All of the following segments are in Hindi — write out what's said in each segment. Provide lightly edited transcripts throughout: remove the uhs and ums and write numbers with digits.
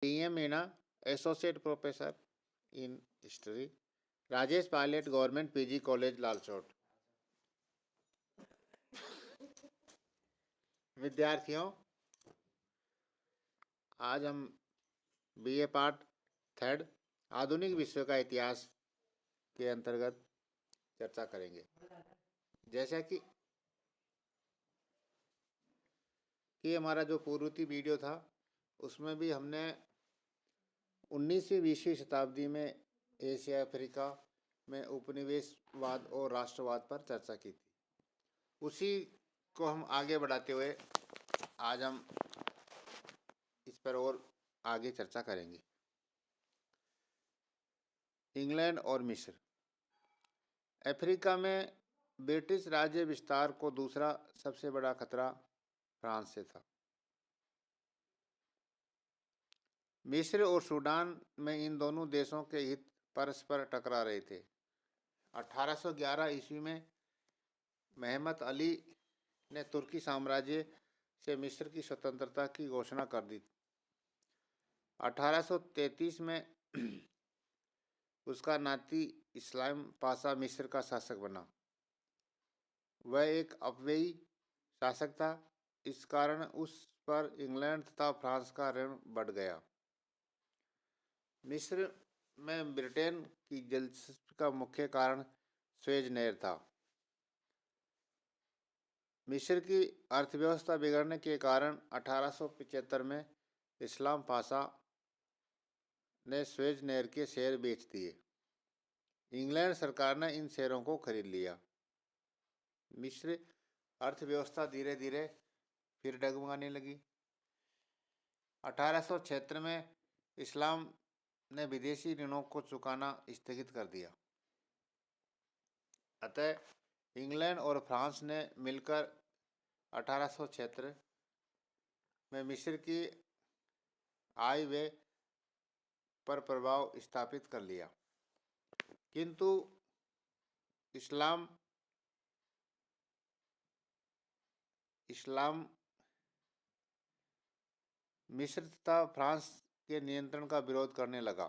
PM Meena, associate professor in history, Rajesh Pilot, government PG college Lalsot. विद्यार्थियों, आज हम BA पार्ट थर्ड आधुनिक विश्व का इतिहास के अंतर्गत चर्चा करेंगे। जैसा कि हमारा जो पूर्ववर्ती वीडियो था उसमें भी हमने 19वीं 20वीं शताब्दी में एशिया अफ्रीका में उपनिवेशवाद और राष्ट्रवाद पर चर्चा की थी। उसी को हम आगे बढ़ाते हुए आज हम इस पर और आगे चर्चा करेंगे। इंग्लैंड और मिस्र। अफ्रीका में ब्रिटिश राज्य विस्तार को दूसरा सबसे बड़ा खतरा फ्रांस से था। मिस्र और सूडान में इन दोनों देशों के हित परस्पर टकरा रहे थे। 1811 ईस्वी में महमद अली ने तुर्की साम्राज्य से मिस्र की स्वतंत्रता की घोषणा कर दी। 1833 में उसका नाती इस्लाम पाशा मिस्र का शासक बना। वह एक अपव्ययी शासक था। इस कारण उस पर इंग्लैंड तथा फ्रांस का ऋण बढ़ गया। मिस्र में ब्रिटेन की दिलचस्पी का मुख्य कारण सुएज नहर था। मिस्र की अर्थव्यवस्था बिगड़ने के कारण 1875 में इस्लाम पाशा ने सुएज नहर के शेयर बेच दिए। इंग्लैंड सरकार ने इन शेयरों को खरीद लिया। मिस्र अर्थव्यवस्था धीरे धीरे फिर डगमगाने लगी। 1876 में इस्लाम ने विदेशी ऋणों को चुकाना स्थगित कर दिया। अतः इंग्लैंड और फ्रांस ने मिलकर 1876 में मिस्र की आय व्यय पर प्रभाव स्थापित कर लिया। किंतु इस्लाम मिस्र तथा फ्रांस के नियंत्रण का विरोध करने लगा।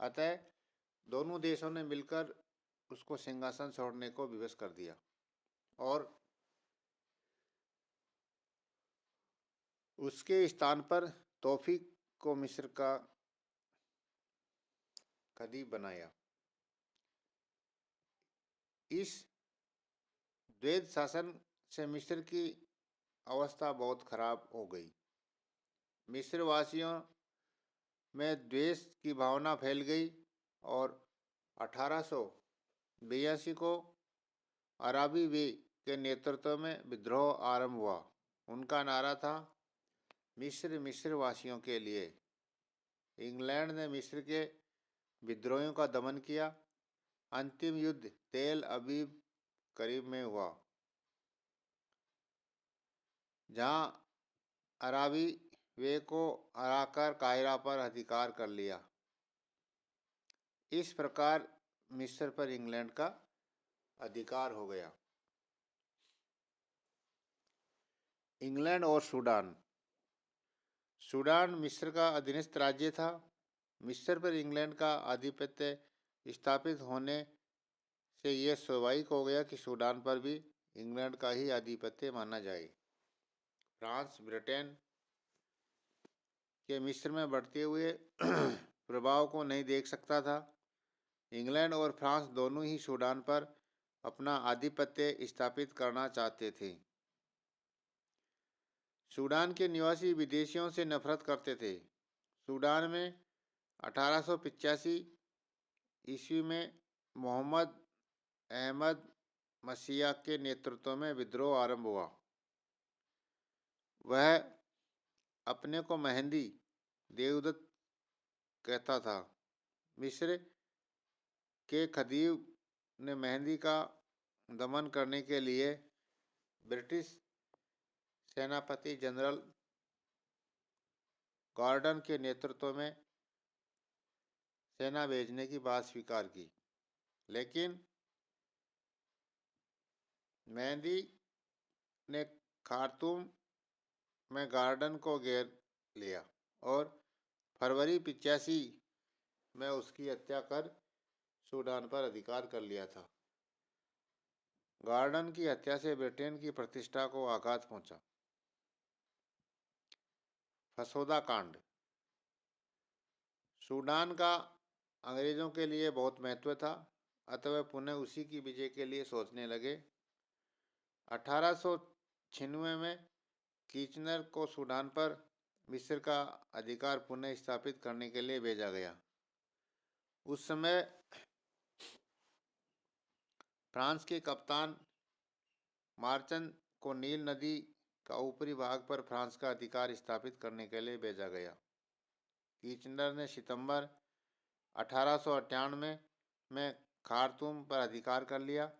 अतः दोनों देशों ने मिलकर उसको सिंहासन छोड़ने को विवश कर दिया और उसके स्थान पर तौफीक को मिस्र का खलीफ बनाया। इस द्वैध शासन से मिस्र की अवस्था बहुत खराब हो गई। मिस्र वासियों में द्वेष की भावना फैल गई और 1882 को अराबी वे के नेतृत्व में विद्रोह आरंभ हुआ। उनका नारा था, मिस्र मिस्र वासियों के लिए। इंग्लैंड ने मिस्र के विद्रोहियों का दमन किया। अंतिम युद्ध तेल अबीब करीब में हुआ, जहां अराबी वे को हराकर काहिरा पर अधिकार कर लिया। इस प्रकार मिस्र पर इंग्लैंड का अधिकार हो गया। इंग्लैंड और सूडान। सूडान मिस्र का अधीनस्थ राज्य था। मिस्र पर इंग्लैंड का आधिपत्य स्थापित होने से यह स्वाभाविक हो गया कि सूडान पर भी इंग्लैंड का ही आधिपत्य माना जाए। फ्रांस ब्रिटेन के मिस्र में बढ़ते हुए प्रभाव को नहीं देख सकता था। इंग्लैंड और फ्रांस दोनों ही सूडान पर अपना आधिपत्य स्थापित करना चाहते थे। सूडान के निवासी विदेशियों से नफरत करते थे। सूडान में 1885 ईस्वी में मोहम्मद अहमद मसीहा के नेतृत्व में विद्रोह आरंभ हुआ। वह अपने को मेहंदी देवदत्त कहता था। मिस्र के खदीव ने मेहंदी का दमन करने के लिए ब्रिटिश सेनापति जनरल गॉर्डन के नेतृत्व में सेना भेजने की बात स्वीकार की, लेकिन मेहंदी ने खार्तूम में गॉर्डन को घेर लिया और फरवरी 85 में उसकी हत्या कर सूडान पर अधिकार कर लिया था। गॉर्डन की हत्या से ब्रिटेन की प्रतिष्ठा को आघात पहुंचा। फसोदा कांड। सूडान का अंग्रेजों के लिए बहुत महत्व था, अतः वे पुनः उसी की विजय के लिए सोचने लगे। 1896 में कीचनर को सूडान पर मिस्र का अधिकार पुनः स्थापित करने के लिए भेजा गया। उस समय फ्रांस के कप्तान मार्चन को नील नदी का ऊपरी भाग पर फ्रांस का अधिकार स्थापित करने के लिए भेजा गया। कीचनर ने सितंबर 1898 में खार्तूम पर अधिकार कर लिया।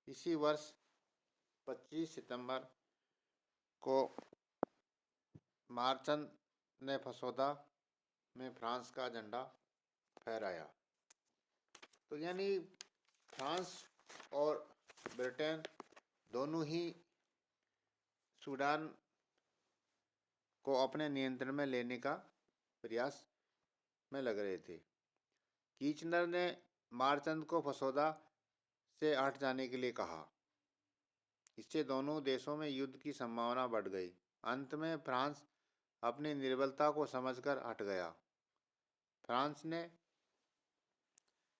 इसी वर्ष 25 सितंबर को मार्चन ने फसोदा में फ्रांस का झंडा फहराया। तो यानी फ्रांस और ब्रिटेन दोनों ही सूडान को अपने नियंत्रण में लेने का प्रयास में लग रहे थे। कीचनर ने मार्चंद को फसोदा से हट जाने के लिए कहा। इससे दोनों देशों में युद्ध की संभावना बढ़ गई। अंत में फ्रांस अपनी निर्बलता को समझकर हट गया। फ्रांस ने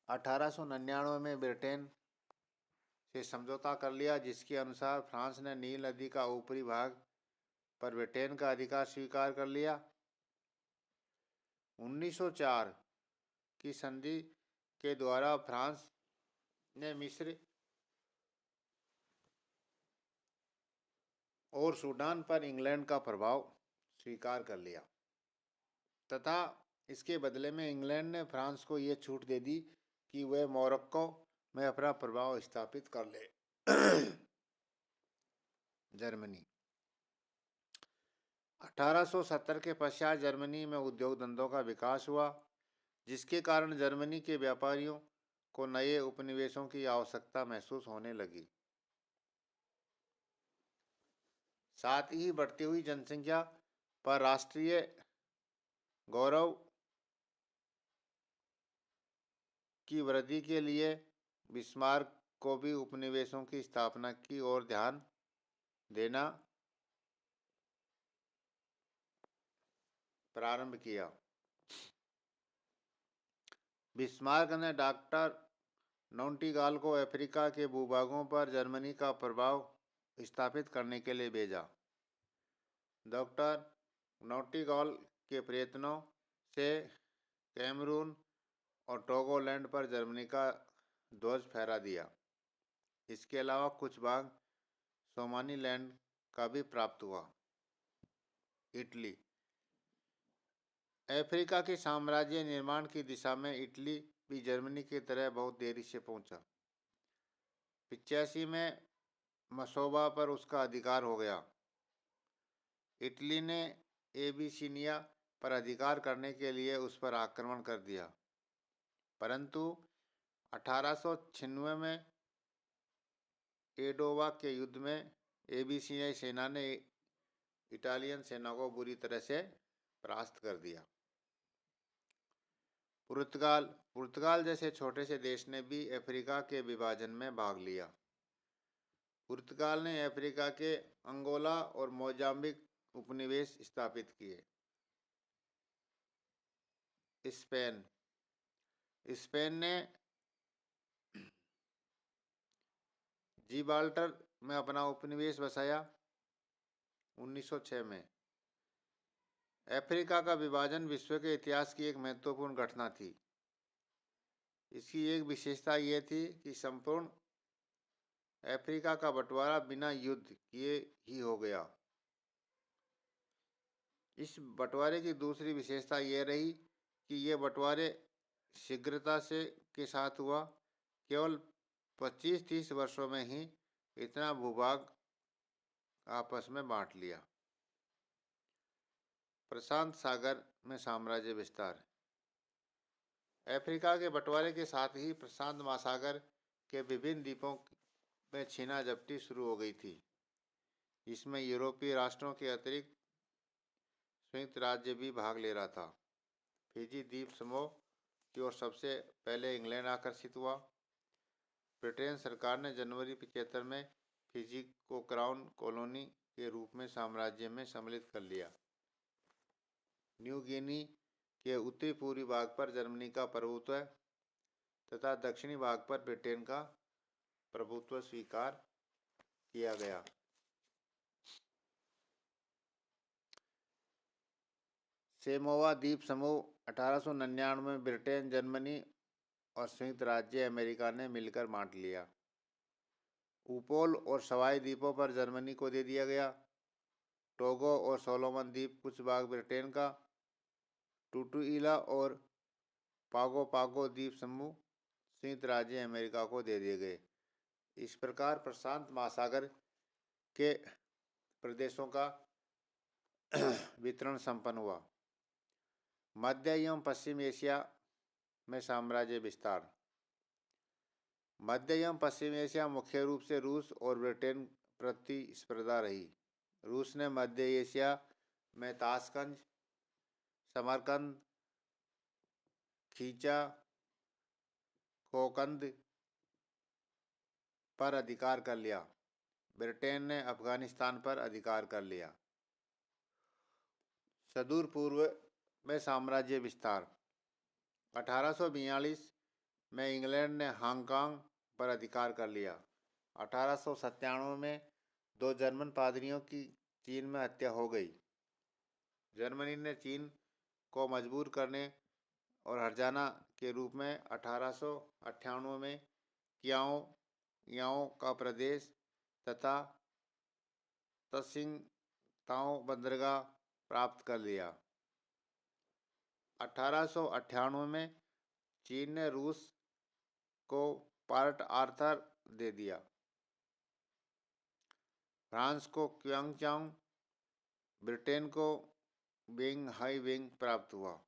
1899 में ब्रिटेन से समझौता कर लिया, जिसके अनुसार फ्रांस ने नील नदी का ऊपरी भाग पर ब्रिटेन का अधिकार स्वीकार कर लिया। 1904 की संधि के द्वारा फ्रांस ने मिस्र और सूडान पर इंग्लैंड का प्रभाव स्वीकार कर लिया तथा इसके बदले में इंग्लैंड ने फ्रांस को यह छूट दे दी कि वह मोरक्को में अपना प्रभाव स्थापित कर ले। जर्मनी। 1870 के पश्चात जर्मनी में उद्योग धंधों का विकास हुआ, जिसके कारण जर्मनी के व्यापारियों को नए उपनिवेशों की आवश्यकता महसूस होने लगी। साथ ही बढ़ती हुई जनसंख्या पर राष्ट्रीय गौरव की वृद्धि के लिए बिस्मार्क को भी उपनिवेशों की स्थापना की ओर ध्यान देना प्रारंभ किया। बिस्मार्क ने डॉक्टर नॉटिंगाल को अफ्रीका के भूभागों पर जर्मनी का प्रभाव स्थापित करने के लिए भेजा। डॉक्टर नॉटिंगाल के प्रयत्नों से कैमरून और टोगोलैंड पर जर्मनी का ध्वज फहरा दिया। इसके अलावा कुछ भाग सोमालीलैंड का भी प्राप्त हुआ। इटली। अफ्रीका के साम्राज्य निर्माण की दिशा में इटली भी जर्मनी की तरह बहुत देरी से पहुंचा। 85 में मसोबा पर उसका अधिकार हो गया। इटली ने एबिसिनिया पर अधिकार करने के लिए उस पर आक्रमण कर दिया, परंतु 1896 में एडोवा के युद्ध में एबिसिनियाई सेना ने इटालियन सेना को बुरी तरह से परास्त कर दिया। पुर्तगाल जैसे छोटे से देश ने भी अफ्रीका के विभाजन में भाग लिया। पुर्तगाल ने अफ्रीका के अंगोला और मोजाम्बिक उपनिवेश स्थापित किए। स्पेन ने जिब्राल्टर में अपना उपनिवेश बसाया। 1906 में अफ्रीका का विभाजन विश्व के इतिहास की एक महत्वपूर्ण घटना थी। इसकी एक विशेषता यह थी कि संपूर्ण अफ्रीका का बंटवारा बिना युद्ध किए ही हो गया। इस बंटवारे की दूसरी विशेषता यह रही कि यह बंटवारे शीघ्रता के साथ हुआ। केवल 25-30 वर्षों में ही इतना भूभाग आपस में बांट लिया। प्रशांत सागर में साम्राज्य विस्तार। अफ्रीका के बंटवारे के साथ ही प्रशांत महासागर के विभिन्न द्वीपों में छीना झपटी शुरू हो गई थी। इसमें यूरोपीय राष्ट्रों के अतिरिक्त संयुक्त राज्य भी भाग ले रहा था। फिजी द्वीप समूह की ओर सबसे पहले इंग्लैंड आकर्षित हुआ। ब्रिटेन सरकार ने जनवरी 75 में फिजी को क्राउन कॉलोनी के रूप में साम्राज्य में सम्मिलित कर लिया। न्यू गिनी के उत्तरी पूर्वी भाग पर जर्मनी का प्रभुत्व तथा दक्षिणी भाग पर ब्रिटेन का प्रभुत्व स्वीकार किया गया। सेमोआ द्वीप समूह 1899 में ब्रिटेन, जर्मनी और संयुक्त राज्य अमेरिका ने मिलकर बांट लिया। उपोल और सवाई द्वीपों पर जर्मनी को दे दिया गया। टोगो और सोलोमन द्वीप कुछ भाग ब्रिटेन का। टुटुइला और पागो पागो द्वीप समूह संयुक्त राज्य अमेरिका को दे दिए गए। इस प्रकार प्रशांत महासागर के प्रदेशों का वितरण संपन्न हुआ। मध्य एवं पश्चिम एशिया में साम्राज्य विस्तार। मध्य एवं पश्चिम एशिया मुख्य रूप से रूस और ब्रिटेन प्रतिस्पर्धा रही। रूस ने मध्य एशिया में ताशकंद, समरकंद, खींचा, खोकंद पर अधिकार कर लिया। ब्रिटेन ने अफगानिस्तान पर अधिकार कर लिया। सुदूर पूर्व में साम्राज्य विस्तार। 1842 में इंग्लैंड ने हांगकांग पर अधिकार कर लिया। 1897 में 2 जर्मन पादरियों की चीन में हत्या हो गई। जर्मनी ने चीन को मजबूर करने और हर्जाना के रूप में 1898 में कियाओ याओ का प्रदेश तथा तसिंगताओ बंदरगाह प्राप्त कर लिया। 1898 में चीन ने रूस को पोर्ट आर्थर दे दिया। फ्रांस को क्यांगचांग, ब्रिटेन को बेंगहाईवेंग प्राप्त हुआ।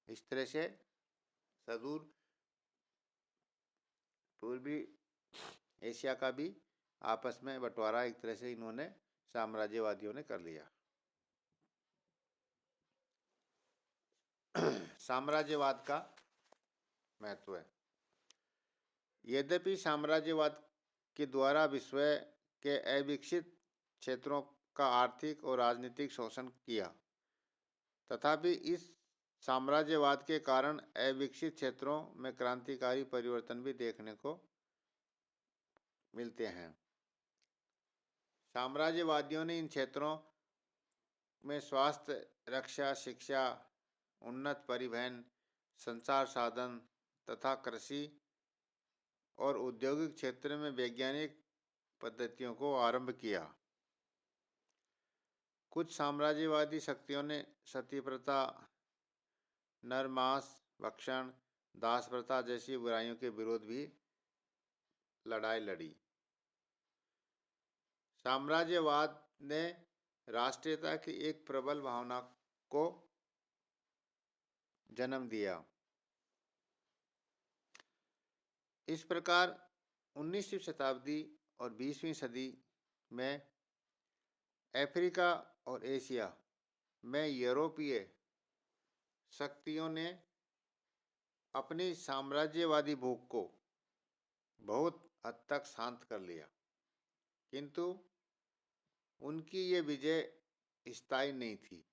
इस तरह से सुदूर पूर्वी एशिया का भी आपस में बंटवारा एक तरह से इन्होंने साम्राज्यवादियों ने कर लिया। साम्राज्यवाद का महत्व है। यद्यपि साम्राज्यवाद के द्वारा विश्व के अविकसित क्षेत्रों का आर्थिक और राजनीतिक शोषण किया, तथापि इस साम्राज्यवाद के कारण अविकसित क्षेत्रों में क्रांतिकारी परिवर्तन भी देखने को मिलते हैं। साम्राज्यवादियों ने इन क्षेत्रों में स्वास्थ्य, रक्षा, शिक्षा, उन्नत परिवहन, संचार साधन तथा कृषि और औद्योगिक क्षेत्र में वैज्ञानिक पद्धतियों को आरंभ किया। कुछ साम्राज्यवादी शक्तियों ने सती प्रथा, नरमांस भक्षण, दास प्रथा जैसी बुराइयों के विरोध भी लड़ाई लड़ी। साम्राज्यवाद ने राष्ट्रीयता की एक प्रबल भावना को जन्म दिया। इस प्रकार 19वीं शताब्दी और 20वीं सदी में अफ्रीका और एशिया में यूरोपीय शक्तियों ने अपनी साम्राज्यवादी भूख को बहुत हद तक शांत कर लिया, किंतु उनकी ये विजय स्थायी नहीं थी।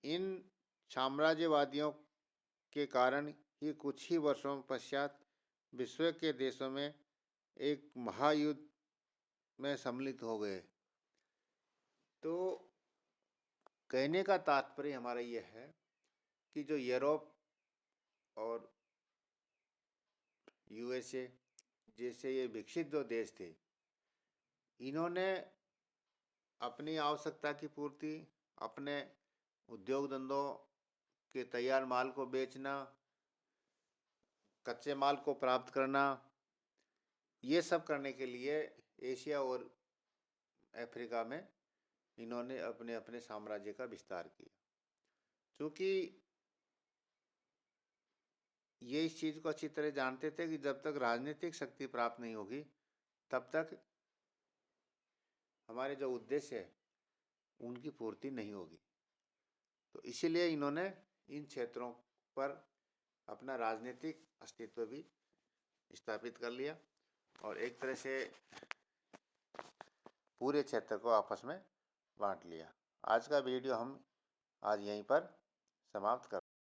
इन साम्राज्यवादियों के कारण ही कुछ ही वर्षों पश्चात विश्व के देशों में एक महायुद्ध में सम्मिलित हो गए। तो कहने का तात्पर्य हमारा यह है कि जो यूरोप और यूएसए जैसे ये विकसित जो देश थे, इन्होंने अपनी आवश्यकता की पूर्ति, अपने उद्योग धंधों के तैयार माल को बेचना, कच्चे माल को प्राप्त करना, ये सब करने के लिए एशिया और अफ्रीका में इन्होंने अपने अपने साम्राज्य का विस्तार किया। क्योंकि ये इस चीज़ को अच्छी तरह जानते थे कि जब तक राजनीतिक शक्ति प्राप्त नहीं होगी तब तक हमारे जो उद्देश्य है उनकी पूर्ति नहीं होगी। तो इसीलिए इन्होंने इन क्षेत्रों पर अपना राजनीतिक अस्तित्व भी स्थापित कर लिया और एक तरह से पूरे क्षेत्र को आपस में बांट लिया। आज का वीडियो हम आज यहीं पर समाप्त कर